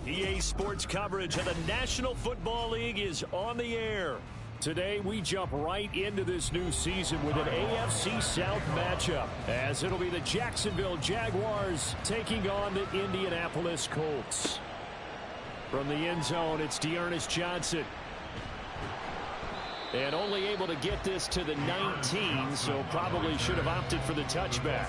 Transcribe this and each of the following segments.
EA Sports coverage of the National Football League is on the air. Today, we jump right into this new season with an AFC South matchup, as it'll be the Jacksonville Jaguars taking on the Indianapolis Colts. From the end zone, it's Dearness Johnson. And only able to get this to the 19, so probably should have opted for the touchback.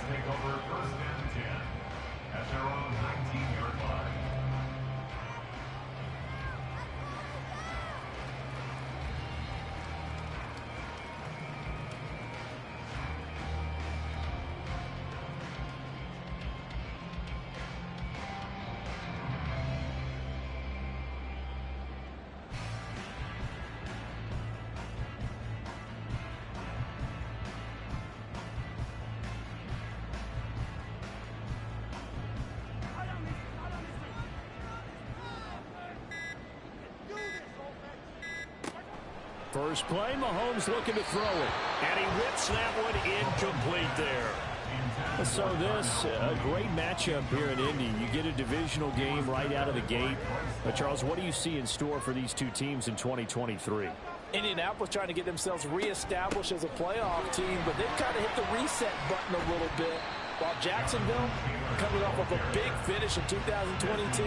First play, Mahomes looking to throw it. And he whips that one incomplete there. So this, a great matchup here in Indy. You get a divisional game right out of the gate. But Charles, what do you see in store for these two teams in 2023? Indianapolis trying to get themselves reestablished as a playoff team, but they've kind of hit the reset button a little bit. While Jacksonville, coming off of a big finish in 2022,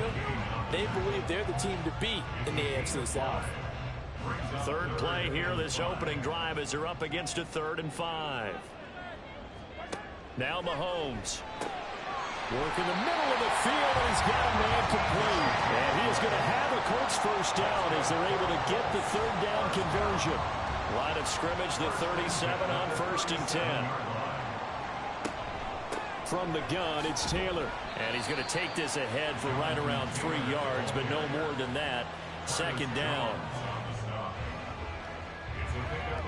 they believe they're the team to beat in the AFC South. Third play here, this opening drive, as they're up against a 3rd and 5. Now Mahomes. Work in the middle of the field, and he's got a man complete. And he is going to have a Colts first down as they're able to get the 3rd down conversion. Line of scrimmage, the 37 on 1st and 10. From the gun, it's Taylor. And he's going to take this ahead for right around 3 yards, but no more than that. 2nd down.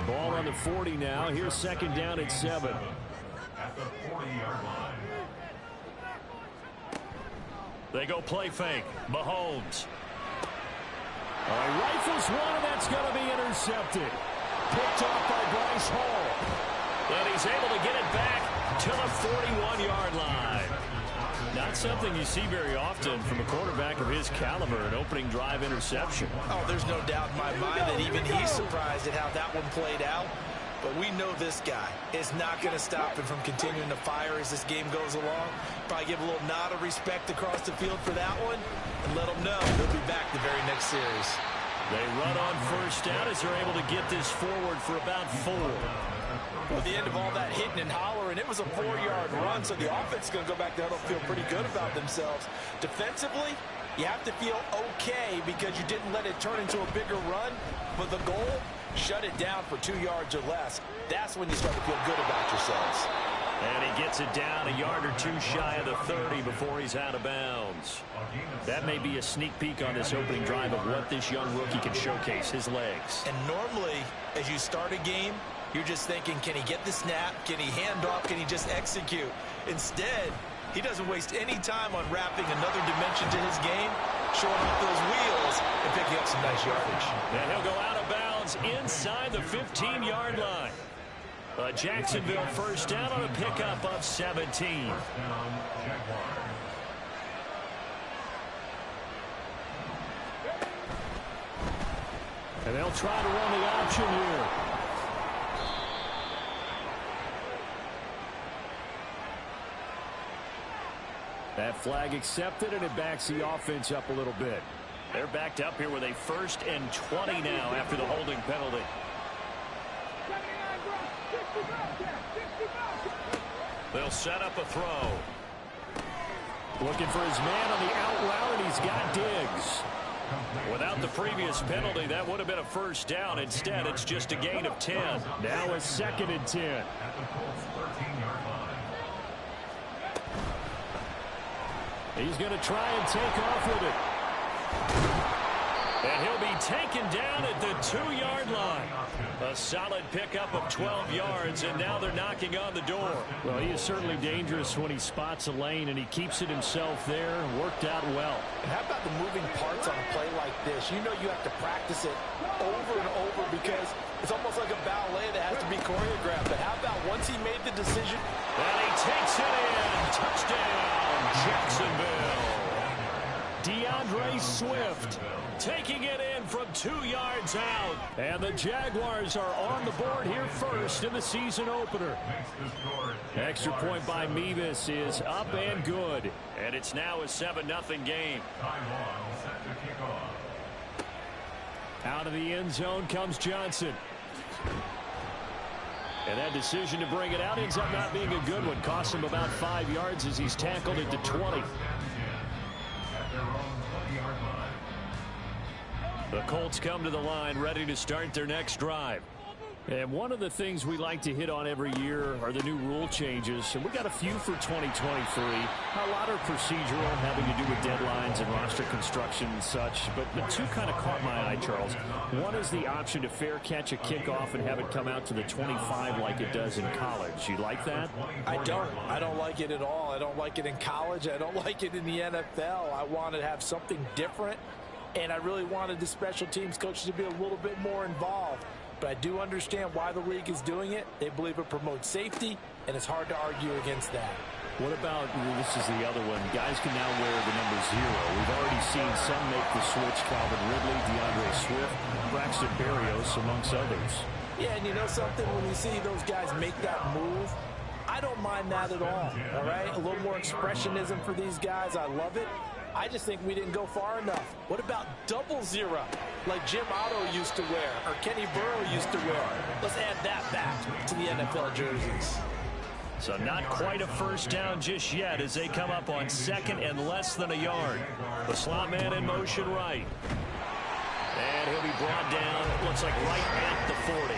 Ball on the 40 now. Here's 2nd down at 7. At the 40-yard line. They go play fake. Mahomes. He rifles one, and that's going to be intercepted. Picked off by Bryce Hall. And he's able to get it back to the 41-yard line. Not something you see very often from a quarterback of his caliber, an opening drive interception. Oh, there's no doubt in my mind that even he's surprised at how that one played out. But we know this guy is not going to stop him from continuing to fire as this game goes along. Probably give a little nod of respect across the field for that one and let him know he'll be back the very next series. They run on first down as they're able to get this forward for about 4. At the end of all that hitting and hollering, it was a 4-yard run, so the offense is going to go back there and feel pretty good about themselves. Defensively, you have to feel okay because you didn't let it turn into a bigger run, but the goal, shut it down for 2 yards or less. That's when you start to feel good about yourselves. And he gets it down a yard or 2 shy of the 30 before he's out of bounds. That may be a sneak peek on this opening drive of what this young rookie can showcase, his legs. And normally, as you start a game, you're just thinking, can he get the snap? Can he hand off? Can he just execute? Instead, he doesn't waste any time on wrapping another dimension to his game, showing off those wheels and picking up some nice yardage. And he'll go out of bounds is inside the 15-yard line. A Jacksonville first down on a pickup of 17. First down, Jaguars. And they'll try to run the option here. That flag accepted, and it backs the offense up a little bit. They're backed up here with a 1st and 20 now after the holding penalty. They'll set up a throw. Looking for his man on the out route, and he's got Diggs. Without the previous penalty, that would have been a first down. Instead, it's just a gain of 10. Now a 2nd and 10. At the Colts 13-yard line. He's going to try and take off with it. And he'll be taken down at the 2-yard line. A solid pickup of 12 yards, and now they're knocking on the door. Well, he is certainly dangerous when he spots a lane, and he keeps it himself there. Worked out well. And how about the moving parts on a play like this? You know you have to practice it over and over because it's almost like a ballet that has to be choreographed. But how about once he made the decision? And he takes it in. Touchdown, Jacksonville. DeAndre Swift taking it in from 2 yards out. And the Jaguars are on the board here first in the season opener. Extra point by Mevis is up and good. And it's now a 7-0 game. Set to kick off. Out of the end zone comes Johnson. And that decision to bring it out ends up not being a good one. Costs him about 5 yards as he's tackled at the 20. The Colts come to the line ready to start their next drive. And one of the things we like to hit on every year are the new rule changes. And we got a few for 2023. A lot are procedural, having to do with deadlines and roster construction and such. But two kind of caught my eye, Charles. One is the option to fair catch a kickoff and have it come out to the 25 like it does in college. You like that? I don't like it at all. I don't like it in college. I don't like it in the NFL. I want to have something different. And I really wanted the special teams coaches to be a little bit more involved. But I do understand why the league is doing it. They believe it promotes safety, and it's hard to argue against that. What about, this is the other one, guys can now wear the number 0. We've already seen some make the switch, Calvin Ridley, DeAndre Swift, Braxton Berrios, amongst others. Yeah, and you know something? When you see those guys make that move, I don't mind that at all right? A little more expressionism for these guys. I love it. I just think we didn't go far enough. What about 00, like Jim Otto used to wear or Kenny Burrow used to wear? Let's add that back to the NFL jerseys. So not quite a first down just yet as they come up on 2nd and less than a yard. The slot man in motion right. And he'll be brought down, looks like right at the 40.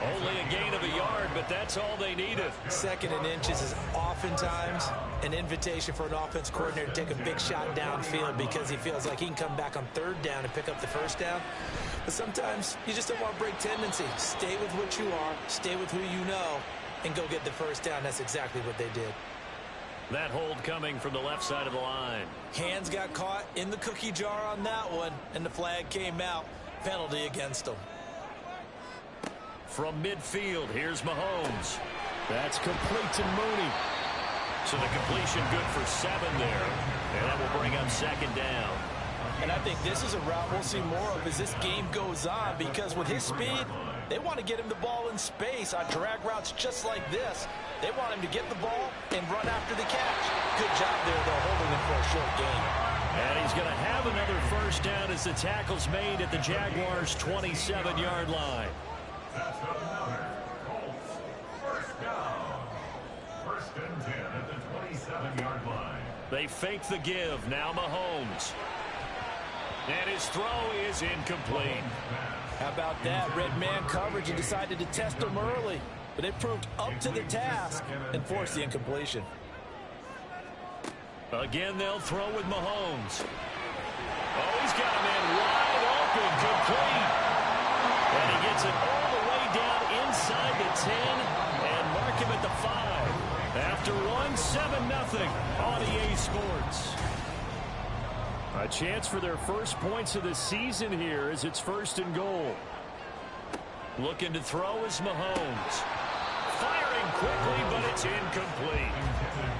Only a gain of a yard, but that's all they needed. 2nd and inches is oftentimes an invitation for an offense coordinator to take a big shot downfield because he feels like he can come back on 3rd down and pick up the first down. But sometimes you just don't want to break tendency. Stay with what you are, stay with who you know, and go get the first down. That's exactly what they did. That hold coming from the left side of the line. Hands got caught in the cookie jar on that one, and the flag came out. Penalty against them. From midfield, here's Mahomes. That's complete to Mooney. So the completion good for 7 there. And that will bring up 2nd down. And I think this is a route we'll see more of as this game goes on because with his speed, they want to get him the ball in space on drag routes just like this. They want him to get the ball and run after the catch. Good job there, though, holding him for a short gain. And he's going to have another first down as the tackle's made at the Jaguars' 27-yard line. That's another Colts first down. 1st and 10 at the 27-yard line. They fake the give. Now Mahomes. And his throw is incomplete. How about that? Red man coverage and decided to test him early. But it proved up to the task and forced the incompletion. Again, they'll throw with Mahomes. Oh, he's got a man wide open, complete. And he gets it all the way down inside the 10 and mark him at the 5. After one, 7-0 on EA Sports. A chance for their first points of the season here as it's 1st and goal. Looking to throw is Mahomes. Firing quickly, but it's incomplete.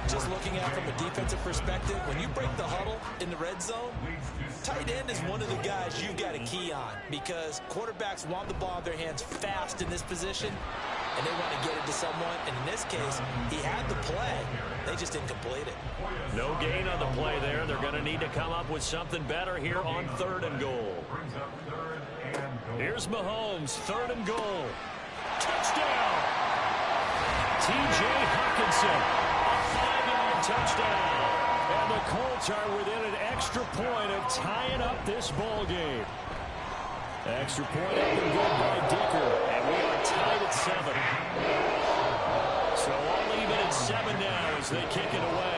Just looking at it from a defensive perspective, when you break the huddle in the red zone, tight end is one of the guys you've got a key on because quarterbacks want the ball in their hands fast in this position, and they want to get it to someone. And in this case, he had the play. They just didn't complete it. No gain on the play there. They're going to need to come up with something better here on 3rd and goal. Here's Mahomes, 3rd and goal. Touchdown! T.J. Hawkinson, a 5-yard touchdown. And the Colts are within an extra point of tying up this ball game. Extra point up and good by Dicker. And we are tied at 7. So all even at 7 now as they kick it away.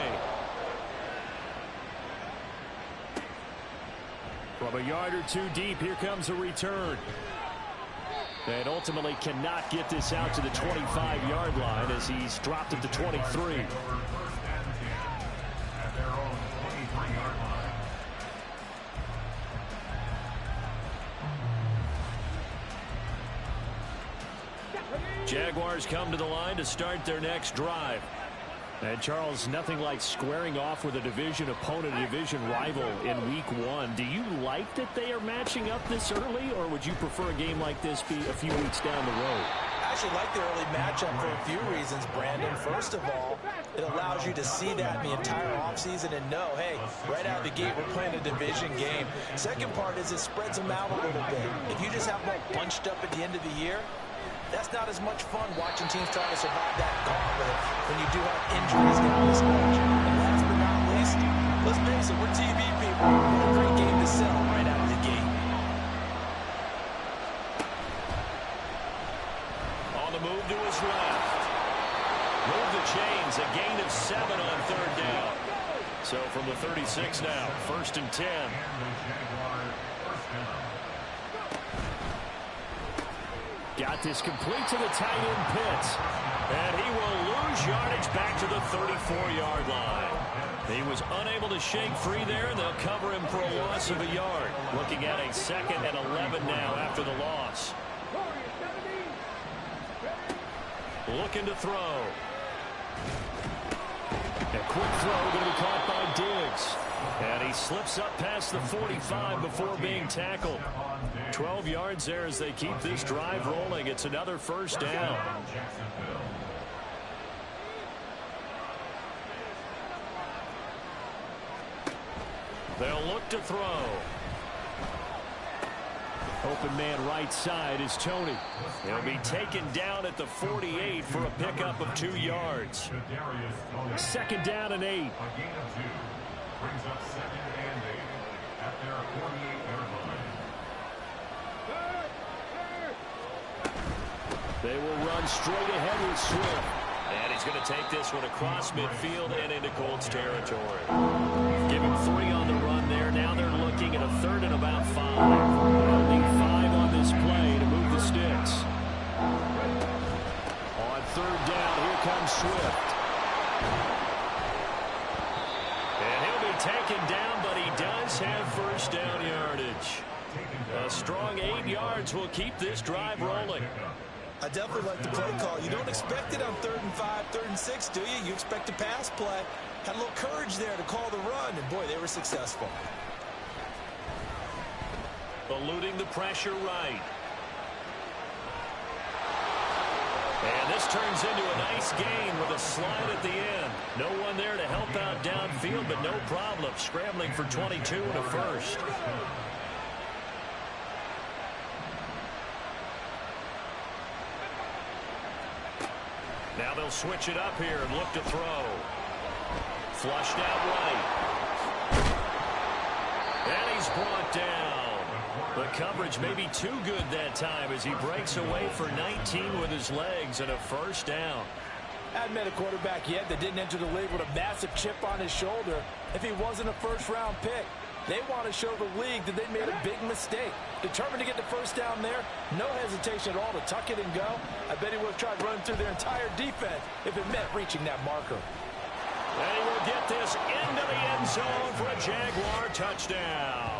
From a yard or two deep, here comes a return. And ultimately cannot get this out to the 25-yard line as he's dropped it to 23. Jaguars come to the line to start their next drive. And, Charles, nothing like squaring off with a division opponent, a division rival in Week 1. Do you like that they are matching up this early, or would you prefer a game like this be a few weeks down the road? I actually like the early matchup for a few reasons, Brandon. First of all, it allows you to see that in the entire offseason and know, hey, right out of the gate, we're playing a division game. Second part is it spreads them out a little bit. If you just have them all bunched up at the end of the year, that's not as much fun watching teams try to survive that gauntlet when you do have injuries down the stretch. And last but not least, let's face it, we're TV people. What a great game to sell right out of the gate. On the move to his left. Move the chains, a gain of 7 on 3rd down. So from the 36 now, 1st and 10. Got this complete to the tight end Pitts. And he will lose yardage back to the 34-yard line. He was unable to shake free there, and they'll cover him for a loss of a yard. Looking at a 2nd and 11 now after the loss. Looking to throw. A quick throw going to be caught by Diggs. And he slips up past the 45 before being tackled. 12 yards there as they keep this drive rolling. It's another 1st down. They'll look to throw. Open man right side is Tony. He'll be taken down at the 48 for a pickup of 2 yards. 2nd down and 8. Brings up 2nd and 8 at their 48-yard line. They will run straight ahead with Swift. And he's going to take this one across midfield and into Colts territory. Give him 3 on the run there. Now they're looking at a 3rd and about 5. They'll need 5 on this play to move the sticks. On 3rd down, here comes Swift. And he'll be taken down, but he does have 1st down yardage. A strong 8 yards will keep this drive rolling. I definitely like the play call. You don't expect it on 3rd and 5, 3rd and 6, do you? You expect a pass play. Had a little courage there to call the run, and boy, they were successful. Eluding the pressure right. And this turns into a nice gain with a slide at the end. No one there to help out downfield, but no problem. Scrambling for 22 and a 1st. Now they'll switch it up here and look to throw. Flushed out right. And he's brought down. The coverage may be too good that time as he breaks away for 19 with his legs and a 1st down. I hadn't met a quarterback yet that didn't enter the league with a massive chip on his shoulder if he wasn't a 1st-round pick. They want to show the league that they made a big mistake. Determined to get the 1st down there, no hesitation at all to tuck it and go. I bet he would have tried running through their entire defense if it meant reaching that marker. And he will get this into the end zone for a Jaguar touchdown.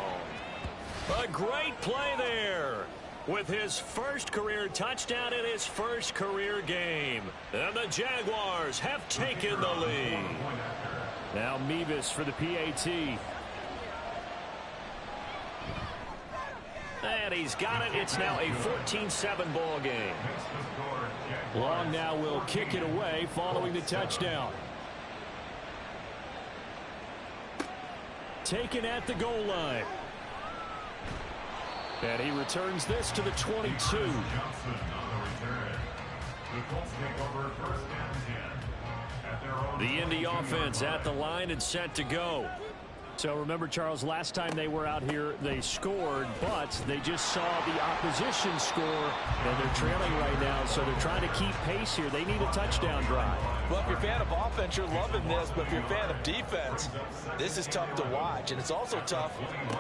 A great play there. with his first career touchdown in his first career game. And the Jaguars have taken the lead. Now Mevis for the PAT. And he's got it. It's now a 14-7 ball game. Long now will kick it away following the touchdown. Taken at the goal line. And he returns this to the 22. The Indy offense at the line and set to go. So remember, Charles, last time they were out here, they scored, but they just saw the opposition score, and they're trailing right now, so they're trying to keep pace here. They need a touchdown drive. Well, if you're a fan of offense, you're loving this, but if you're a fan of defense, this is tough to watch, and it's also tough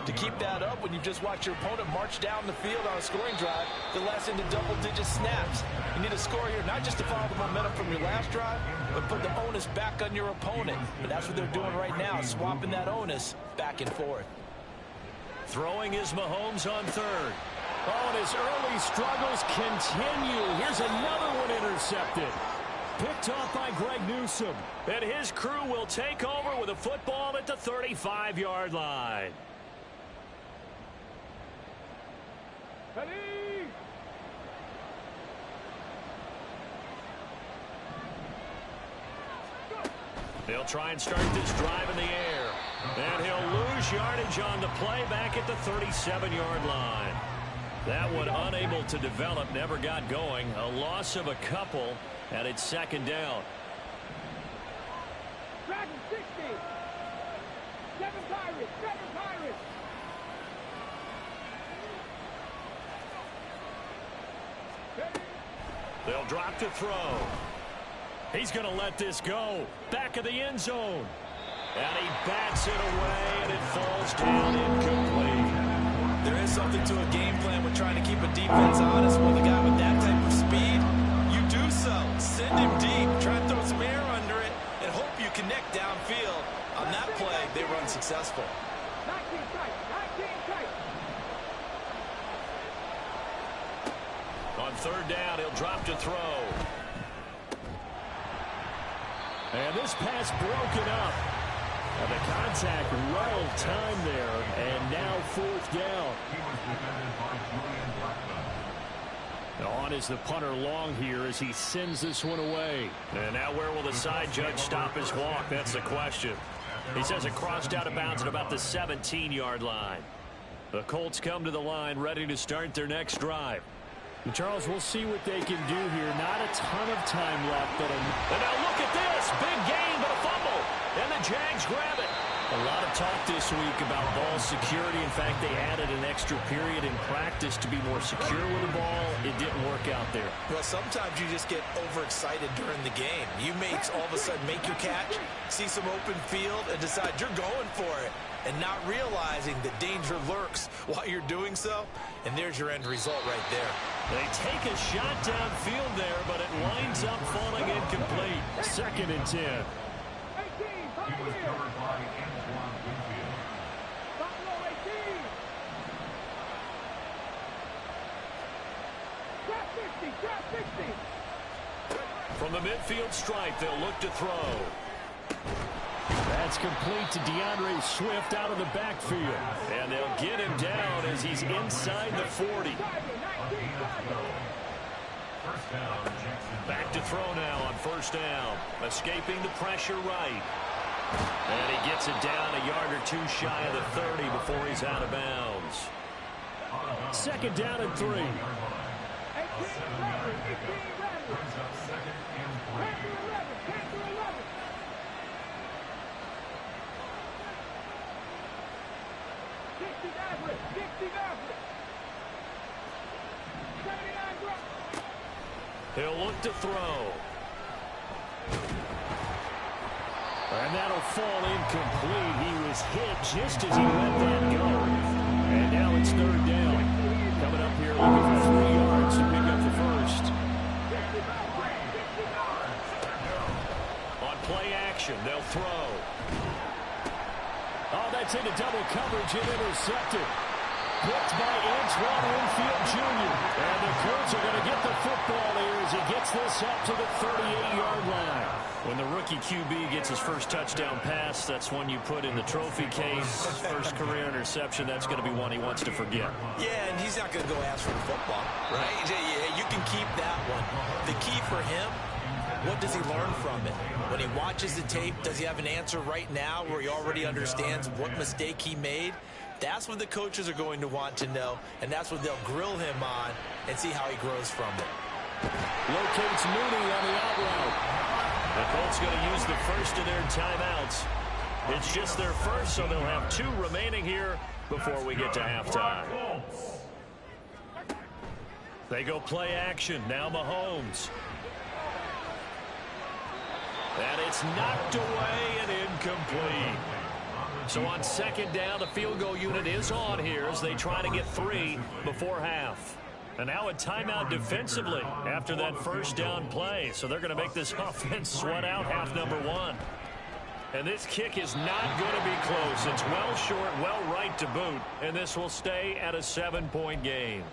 to keep that up when you just watch your opponent march down the field on a scoring drive that lasts into double-digit snaps. You need a score here, not just to follow the momentum from your last drive, but put the onus back on your opponent. And that's what they're doing right now, swapping that onus back and forth. Throwing is Mahomes on third. Oh, and his early struggles continue. Here's another one intercepted. Picked off by Greg Newsome. And his crew will take over with a football at the 35-yard line. Ready? They'll try and start this drive in the air. And he'll lose yardage on the play back at the 37-yard line. That one unable to develop, never got going. A loss of a couple, and it's second down. Dragon 60. 7 Pirates. 7 Pirates. They'll drop to throw. He's going to let this go. Back of the end zone. And he bats it away, and it falls down incomplete. There is something to a game plan with trying to keep a defense honest. With a guy with that type of speed, you do so. Send him deep. Try and throw some air under it and hope you connect downfield. On that play, they were unsuccessful. 19 tight. 19 tight. On third down, he'll drop to throw. And this pass broken up. And the contact well timed there. And now fourth down. On is the punter long here as he sends this one away. And now where will the side judge stop his walk? That's the question. He says it crossed out of bounds at about the 17-yard line. The Colts come to the line ready to start their next drive. And Charles, we'll see what they can do here. Not a ton of time left. And now look at this. Big gain, but a fumble. And the Jags grab it. A lot of talk this week about ball security. In fact, they added an extra period in practice to be more secure with the ball. It didn't work out there. Well, sometimes you just get overexcited during the game. You may all of a sudden make your catch, see some open field, and decide you're going for it, and not realizing that danger lurks while you're doing so. And there's your end result right there. They take a shot downfield there, but it winds up falling incomplete. 2nd and 10. 18. Buffalo 18. Trap 60. Trap 60. From the midfield stripe, they'll look to throw. That's complete to DeAndre Swift out of the backfield. And they'll get him down as he's inside the 40. Back to throw now on first down. Escaping the pressure right. And he gets it down a yard or two shy of the 30 before he's out of bounds. 2nd down and 3. 18 He'll look to throw. And that'll fall incomplete. He was hit just as he let that go. And now it's 3rd down. Coming up here looking for 3 yards to pick up the first. On play action, they'll throw. Oh, that's into double coverage and intercepted. picked by Antoine Winfield Jr. And the Colts are going to get the football here as he gets this up to the 38-yard line. When the rookie QB gets his first touchdown pass, that's one you put in the trophy case. First career interception, that's going to be one he wants to forget. Yeah, and he's not going to go ask for the football, right? You can keep that one. The key for him, what does he learn from it? When he watches the tape, does he have an answer right now where he already understands what mistake he made? That's what the coaches are going to want to know, and that's what they'll grill him on and see how he grows from it. Locates Mooney on the out route. The Colts going to use the first of their timeouts. It's just their first, so they'll have 2 remaining here before we get to halftime. They go play action. Now Mahomes. And it's knocked away and incomplete. So on second down, the field goal unit is on here as they try to get 3 before half. And now a timeout defensively after that first down play. So they're going to make this offense sweat out half number 1. And this kick is not going to be close. It's well short, well right to boot. And this will stay at a 7-point game.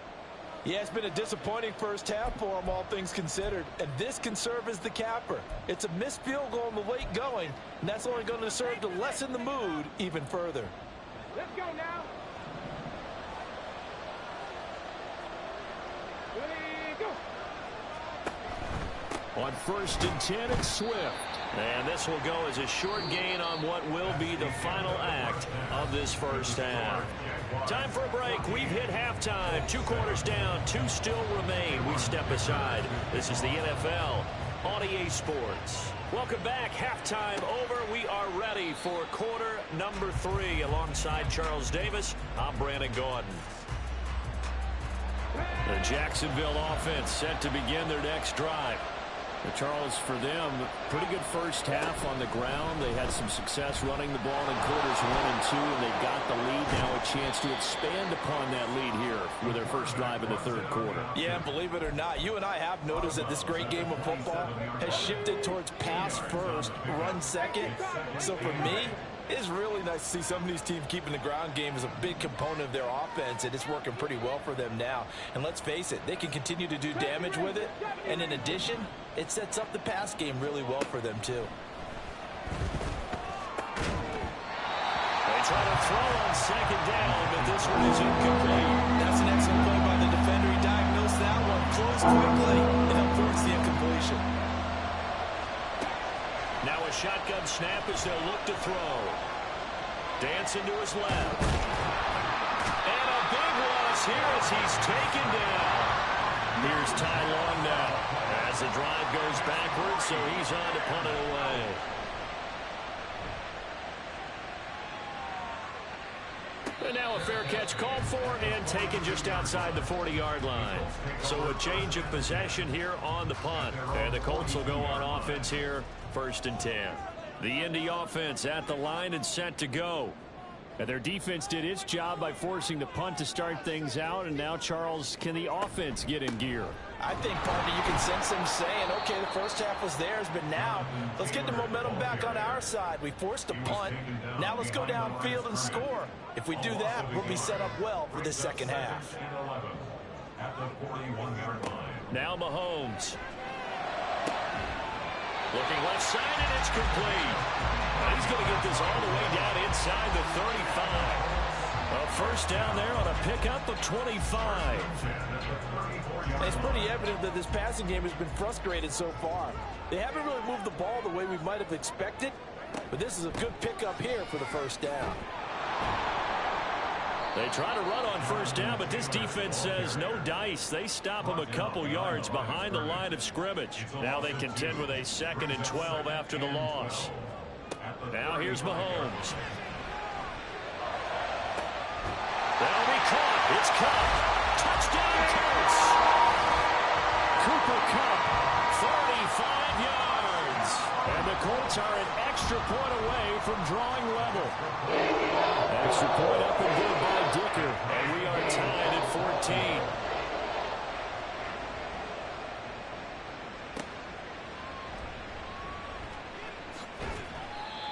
Yeah, it's been a disappointing first half for him, all things considered. And this can serve as the capper. It's a missed field goal in the late going, and that's only going to serve to lessen the mood even further. Let's go now. Ready, go. On 1st and 10, it's Swift. And this will go as a short gain on what will be the final act of this first half. Time for a break. We've hit halftime. 2 quarters down. 2 still remain. We step aside. This is the NFL on EA Sports. Welcome back. Halftime over. We are ready for quarter number 3. Alongside Charles Davis, I'm Brandon Gordon. The Jacksonville offense set to begin their next drive. Charles, for them, pretty good first half on the ground. They had some success running the ball in quarters 1 and 2, and they've got the lead now, a chance to expand upon that lead here with their first drive in the 3rd quarter. Yeah, believe it or not, you and I have noticed that this great game of football has shifted towards pass first, run second. So for me, it's really nice to see some of these teams keeping the ground game as a big component of their offense, and it's working pretty well for them now. And let's face it, they can continue to do damage with it, and in addition, it sets up the pass game really well for them too. They try to throw on second down, but this one is incomplete. That's an excellent play by the defender. He diagnosed that one, closed quickly, and unforced the incompletion. Now a shotgun snap as they'll look to throw. Dancing to his left. And a big loss here as he's taken down. Here's Ty Long now as the drive goes backwards, so he's on to punt it away. And now a fair catch called for and taken just outside the 40-yard line. So a change of possession here on the punt. And the Colts will go on offense here, 1st and 10. The Indy offense at the line and set to go. And their defense did its job by forcing the punt to start things out. And now, Charles, can the offense get in gear? I think, partner, you can sense them saying, okay, the first half was theirs, but now let's get the momentum back on our side. We forced a punt. Now let's go downfield and score. If we do that, we'll be set up well for the second half. Now Mahomes. Looking left side, and it's complete. He's going to get this all the way down inside the 35. A first down there on a pickup of 25. It's pretty evident that this passing game has been frustrated so far. They haven't really moved the ball the way we might have expected, but this is a good pickup here for the first down. They try to run on first down, but this defense says no dice. They stop them a couple yards behind the line of scrimmage. Now they contend with a 2nd and 12 after the loss. Now here's Mahomes. That'll be caught. It's caught. Touchdown, Colts. Cooper Kupp, 35 yards. And the Colts are an extra point away from drawing level. Extra point up and good by Dicker. And we are tied at 14.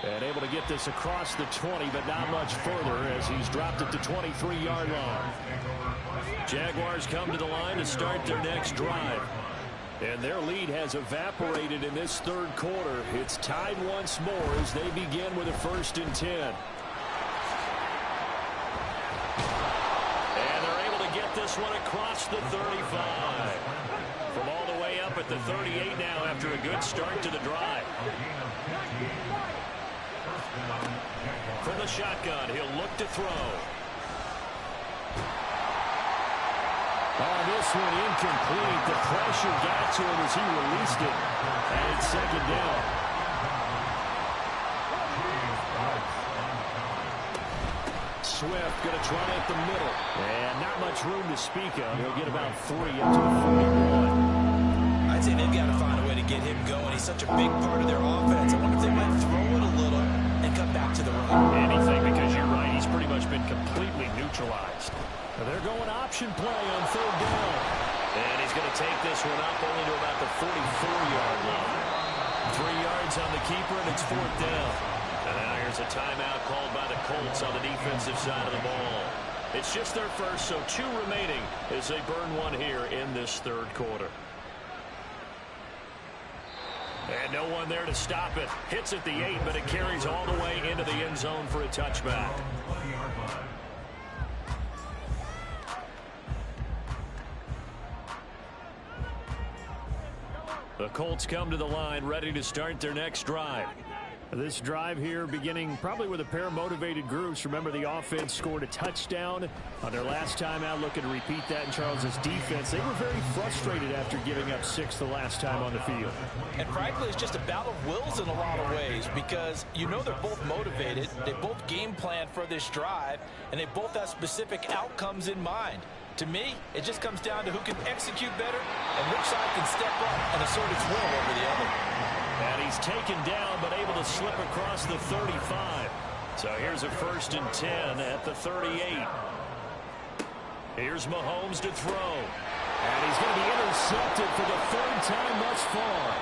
And able to get this across the 20, but not much further as he's dropped it to 23-yard line. Jaguars come to the line to start their next drive. And their lead has evaporated in this third quarter. It's tied once more as they begin with a 1st and 10. And they're able to get this one across the 35. From all the way up at the 38 now after a good start to the drive. From the shotgun, he'll look to throw. Oh, this one incomplete. The pressure got to him as he released it. And it's 2nd down. Swift going to try at the middle. And not much room to speak of. He'll get about 3 up to the 41. I'd say they've got to find a way to get him going. He's such a big part of their offense. I wonder if they might throw it a little and come back to the run. Anything, because you're right. He's pretty much been completely neutralized. They're going option play on 3rd down. And he's going to take this one up only to about the 44-yard line. 3 yards on the keeper, and it's 4th down. And now here's a timeout called by the Colts on the defensive side of the ball. It's just their first, so 2 remaining as they burn one here in this 3rd quarter. And no one there to stop it. Hits at the 8, but it carries all the way into the end zone for a touchback. The Colts come to the line, ready to start their next drive. This drive here beginning probably with a pair of motivated groups. Remember, the offense scored a touchdown on their last time out, looking to repeat that in Charles's defense. They were very frustrated after giving up 6 the last time on the field. And frankly, it's just a battle of wills in a lot of ways because you know they're both motivated. They both game plan for this drive, and they both have specific outcomes in mind. To me, it just comes down to who can execute better and which side can step up and assert its will over the other. And he's taken down, but able to slip across the 35. So here's a 1st and 10 at the 38. Here's Mahomes to throw. And he's going to be intercepted for the 3rd time thus far.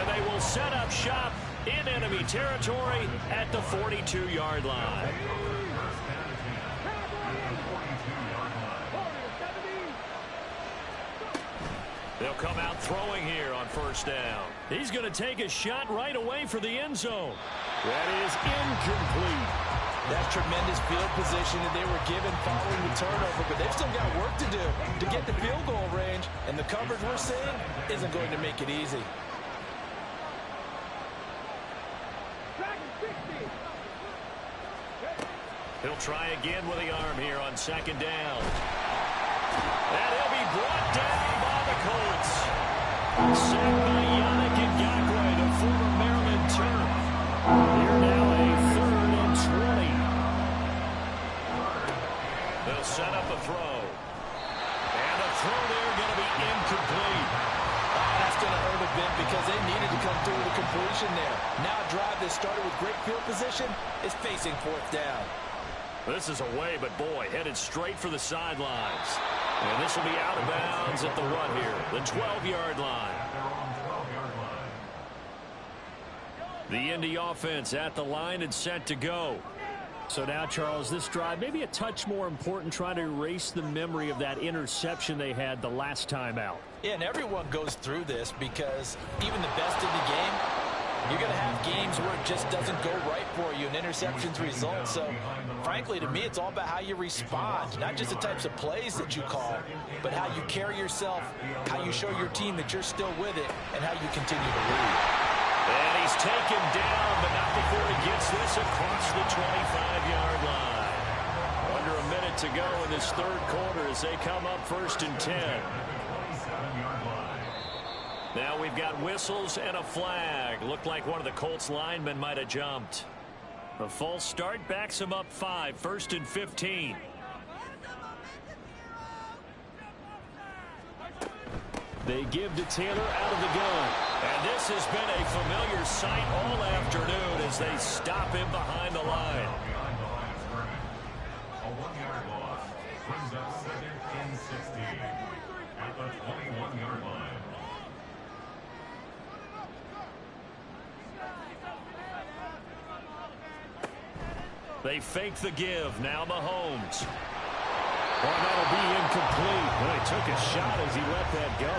And they will set up shop in enemy territory at the 42-yard line. They'll come out throwing here on 1st down. He's going to take a shot right away for the end zone. That is incomplete. That's tremendous field position that they were given following the turnover, but they've still got work to do to get the field goal range, and the coverage we're seeing isn't going to make it easy. He'll try again with the arm here on 2nd down. And he'll be brought down by the Colts. Sacked by Yannick Ngakoue, the former Maryland Terp. Here now a 3rd and 20. They'll set up a throw. And the throw there going to be incomplete. That's going to hurt a bit because they needed to come through with a completion there. Now a drive that started with great field position is facing 4th down. This is away, but boy, headed straight for the sidelines. And this will be out of bounds at the what here? The 12-yard line. The Indy offense at the line and set to go. So now, Charles, this drive maybe a touch more important, trying to erase the memory of that interception they had the last time out. Yeah, and everyone goes through this because even the best in the game, you're going to have games where it just doesn't go right for you and interceptions result. So, frankly, to me, it's all about how you respond, not just the types of plays that you call, but how you carry yourself, how you show your team that you're still with it, and how you continue to lead. And he's taken down, but not before he gets this across the 25-yard line. Under a minute to go in this 3rd quarter as they come up 1st and 10. Now we've got whistles and a flag. Looked like one of the Colts linemen might have jumped. A false start backs him up 5, 1st and 15. They give to Taylor out of the gun. And this has been a familiar sight all afternoon as they stop him behind the line. A 1-yard loss brings up 2nd and 16 at the 21-yard line. They fake the give. Now Mahomes. Well, that'll be incomplete. Well, he took a shot as he let that go.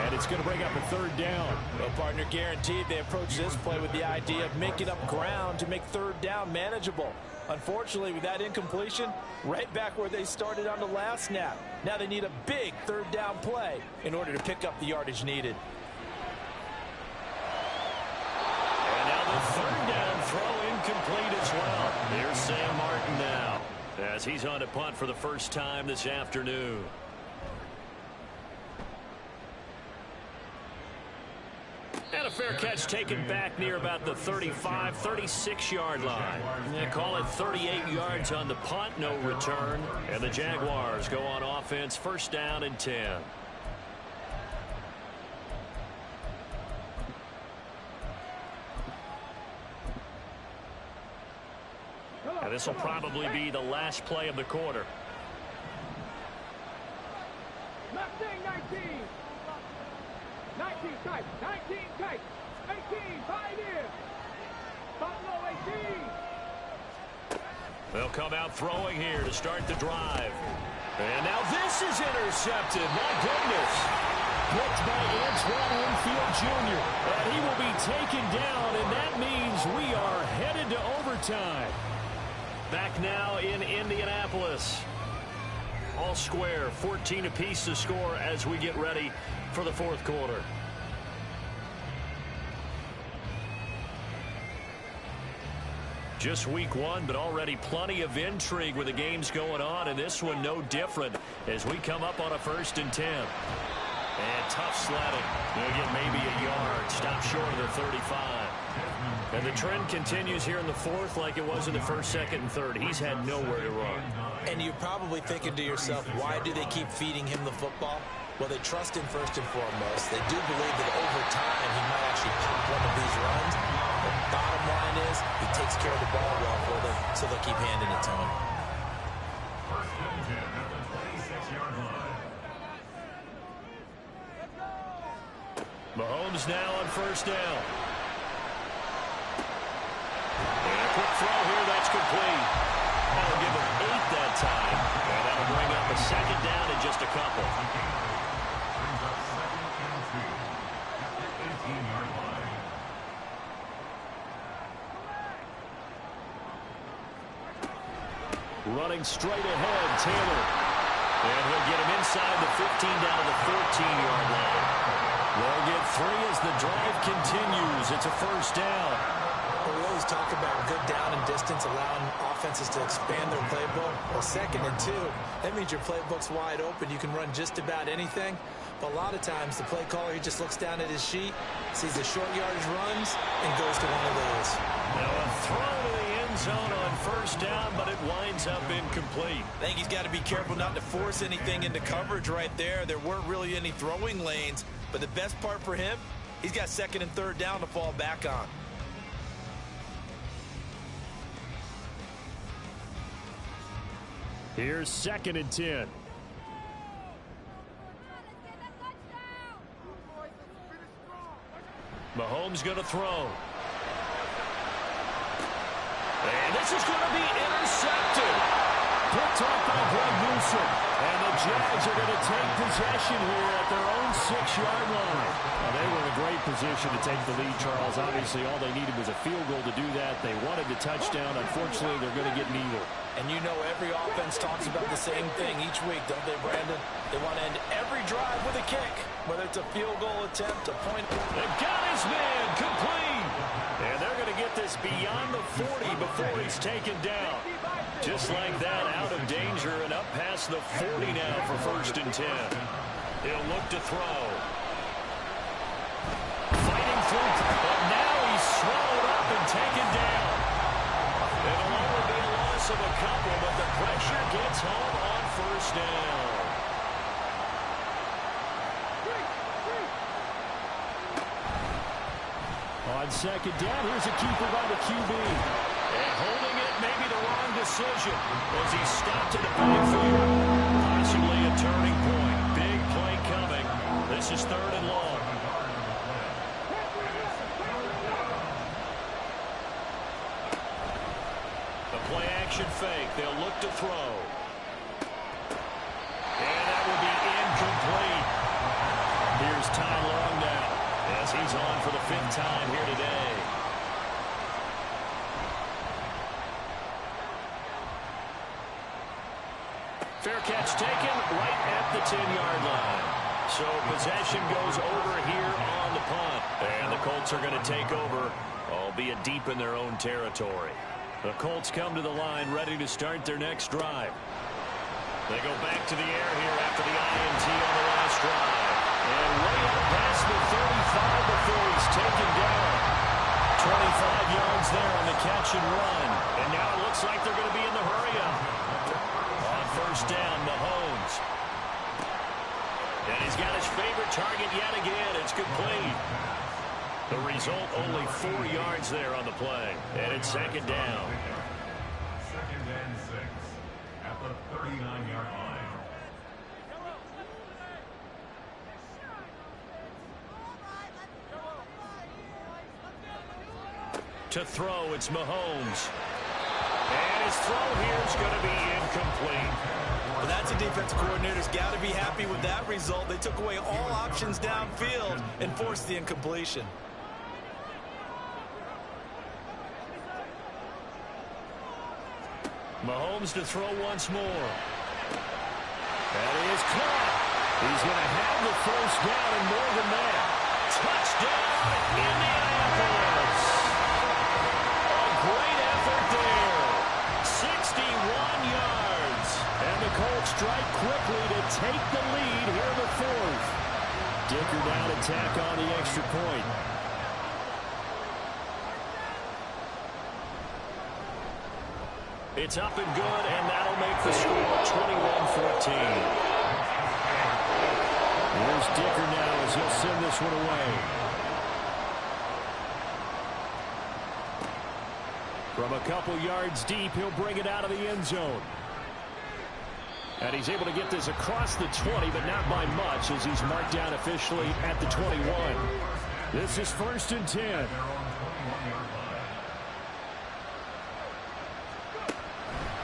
And it's going to bring up a third down. Well, partner, guaranteed they approach this play with the idea of making up ground to make third down manageable. Unfortunately, with that incompletion, right back where they started on the last snap. Now they need a big third down play in order to pick up the yardage needed. And now the third down throw incomplete as well. Here's Sam Martin now, as he's on to punt for the first time this afternoon. And a fair catch taken back near about the 35, 36-yard line. They call it 38 yards on the punt, no return. And the Jaguars go on offense, first down and 10. And this will probably be the last play of the quarter. Left thing, 19. 19 tight. 19 tight. 18, 5 in. Buffalo 18. They'll come out throwing here to start the drive. And now this is intercepted. My goodness. Picked by Antoine Winfield Jr. And he will be taken down, and that means we are headed to overtime. Back now in Indianapolis. All square, 14 apiece to score as we get ready for the fourth quarter. Just week one, but already plenty of intrigue with the games going on, and this one no different as we come up on a 1st and 10. And tough sledding. They'll get maybe a yard. Stop short of the 35. And the trend continues here in the fourth like it was in the first, second, and third. He's had nowhere to run. And you're probably thinking to yourself, why do they keep feeding him the football? Well, they trust him first and foremost. They do believe that over time he might actually pop one of these runs. The bottom line is he takes care of the ball well for them, so they'll keep handing it to him. First and 10 at the 26-yard line. Mahomes now on first down. And a quick throw here, that's complete. That'll give him 8 that time. And that'll bring up a second down in just a couple. Brings up 2nd and 2 at the 18-yard line. Running straight ahead, Taylor. And he'll get him inside the 15 down to the 14-yard line. They'll get 3 as the drive continues. It's a first down. Well, we always talk about good down and distance, allowing offenses to expand their playbook. Well, 2nd and 2, that means your playbook's wide open. You can run just about anything. But a lot of times, the play caller, he just looks down at his sheet, sees the short yardage runs, and goes to one of those. Now a throw to the end zone on first down, but it winds up incomplete. I think he's got to be careful not to force anything into coverage right there. There weren't really any throwing lanes. But the best part for him, he's got 2nd and 3rd down to fall back on. Here's 2nd and 10. Mahomes going to throw. And this is going to be intercepted. Picked off by Greg Newsome. And the Jags are going to take possession here at their own 6-yard line. Well, they were in a great position to take the lead, Charles. Obviously, all they needed was a field goal to do that. They wanted the touchdown. Unfortunately, they're going to get neither. And you know every offense talks about the same thing each week, don't they, Brandon? They want to end every drive with a kick, whether it's a field goal attempt, a point. They've got his man complete. And they're going to get this beyond the 40 before he's taken down. Just like that, out of danger and up past the 40 now for 1st and 10. He'll look to throw. Fighting through, but now he's swallowed up and taken down. It'll only be a loss of a couple, but the pressure gets home on first down. On 2nd down, here's a keeper by the QB. And holding it, maybe the wrong decision as he stopped in the backfield. Possibly a turning point. Big play coming. This is 3rd and long. The play play-action fake. They'll look to throw. And that will be incomplete. Here's Ty Long now as he's on for the 5th time here today. Fair catch taken right at the 10-yard line. So possession goes over here on the punt. And the Colts are going to take over, albeit deep in their own territory. The Colts come to the line ready to start their next drive. They go back to the air here after the INT on the last drive. And way out past the 35 before he's taken down. 25 yards there on the catch and run. And now it looks like they're going to be in the hurry-up. On first down, Mahomes. And he's got his favorite target yet again. It's complete. The result, only 4 yards there on the play. And it's 2nd down. 2nd and 6 at the 39-yard line. To throw, it's Mahomes. And his throw here is going to be incomplete. Well, that's a defensive coordinator's got to be happy with that result. They took away all options downfield and forced the incompletion. Mahomes to throw once more. That is caught. He's going to have the first down and more than that. Touchdown, Indianapolis. A great effort there. 61 yards. And the Colts strike quickly to take the lead here in the 4th. Dicker down to tack on the extra point. It's up and good, and that'll make the score 21-14. Here's Dicker now as he'll send this one away. From a couple yards deep, he'll bring it out of the end zone. And he's able to get this across the 20, but not by much as he's marked down officially at the 21. This is 1st and 10.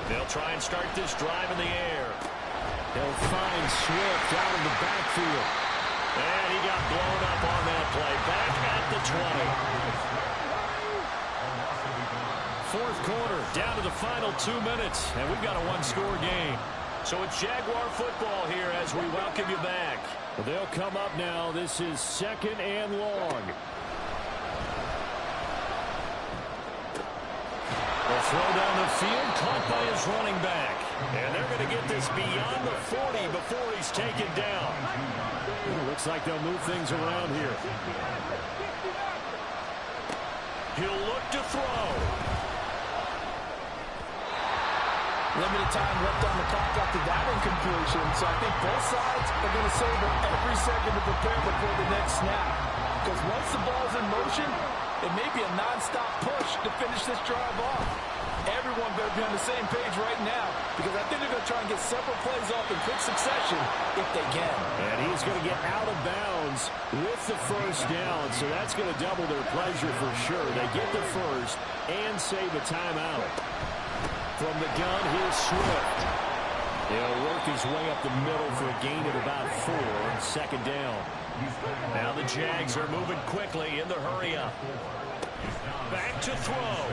They'll try and start this drive in the air. They'll find Swift out in the backfield. And he got blown up on that play. Back at the 20. 4th quarter, down to the final 2 minutes. And we've got a one-score game. So it's Jaguar football here as we welcome you back. They'll come up now. This is 2nd and long. Throw down the field, caught by his running back. And they're going to get this beyond the 40 before he's taken down. It looks like they'll move things around here. He'll look to throw. Limited time left on the clock after that incompletion. So I think both sides are going to savor every second to prepare before the next snap. Because once the ball's in motion, it may be a non-stop push to finish this drive off. Everyone better be on the same page right now because I think they're going to try and get several plays off in quick succession if they can. And he's going to get out of bounds with the first down, so that's going to double their pleasure for sure. They get the first and save a timeout. From the gun, here's Swift. He'll work his way up the middle for a gain of about 4 on 2nd down. Now the Jags are moving quickly in the hurry-up. Back to throw.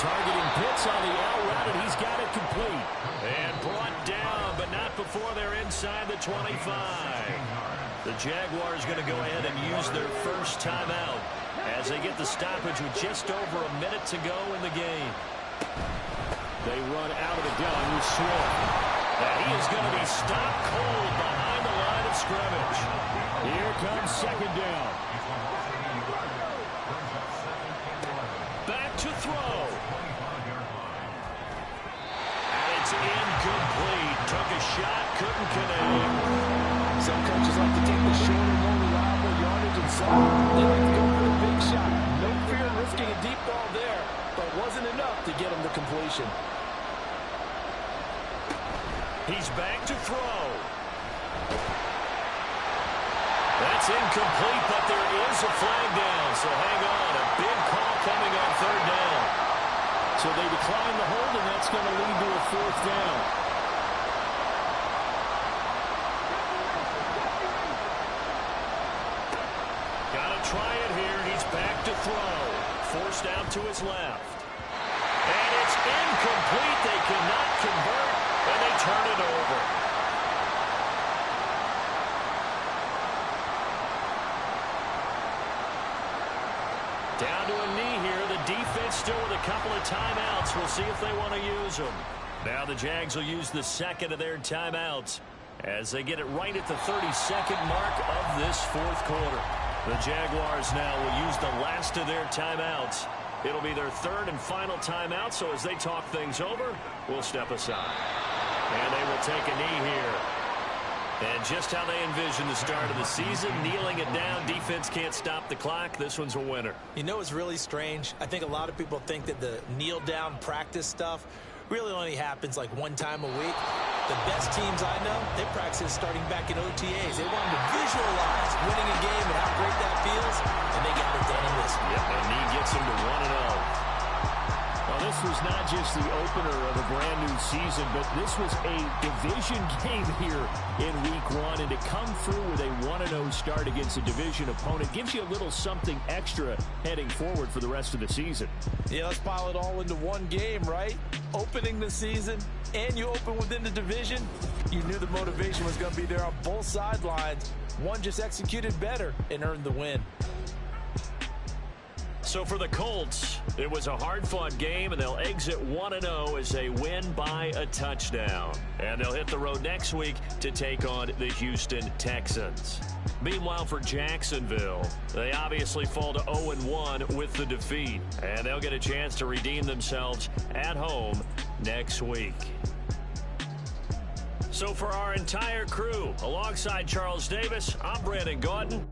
Targeting Pitts on the out route, and he's got it complete. And brought down, but not before they're inside the 25. The Jaguars going to go ahead and use their first timeout as they get the stoppage with just over a minute to go in the game. They run out of the gun with Swift. And he is going to be stopped cold behind the line of scrimmage. Here comes 2nd down. Back to throw. Incomplete. Took a shot, couldn't connect. Some coaches like to take the shorter, more reliable yardage, and some they like to go for the big shot. No fear in risking a deep ball there, but it wasn't enough to get him the completion. He's back to throw. That's incomplete, but there is a flag down, so hang on. A big call coming on 3rd down. So they decline the hold, and that's going to lead to a fourth down. Got to try it here. He's back to throw. Forced out to his left. And it's incomplete. They cannot convert, and they turn it over. Down to a knee here. The defense still with a couple of timeouts. We'll see if they want to use them. Now the Jags will use the second of their timeouts as they get it right at the 32nd mark of this fourth quarter. The Jaguars now will use the last of their timeouts. It'll be their third and final timeout, so as they talk things over, we'll step aside. And they will take a knee here. And just how they envision the start of the season, kneeling it down, defense can't stop the clock. This one's a winner. You know, it's really strange. I think a lot of people think that the kneel-down practice stuff really only happens like one time a week. The best teams I know, they practice starting back in OTAs. They want to visualize winning a game and how great that feels, and they got it done in this one. Yep, and he gets him to 1-0. Well, this was not just the opener of a brand-new season, but this was a division game here in Week 1. And to come through with a 1-0 start against a division opponent gives you a little something extra heading forward for the rest of the season. Yeah, let's pile it all into one game, right? Opening the season, and you open within the division. You knew the motivation was going to be there on both sidelines. One just executed better and earned the win. So for the Colts, it was a hard-fought game, and they'll exit 1-0 as they win by a touchdown. And they'll hit the road next week to take on the Houston Texans. Meanwhile, for Jacksonville, they obviously fall to 0-1 with the defeat, and they'll get a chance to redeem themselves at home next week. So for our entire crew, alongside Charles Davis, I'm Brandon Gaudin.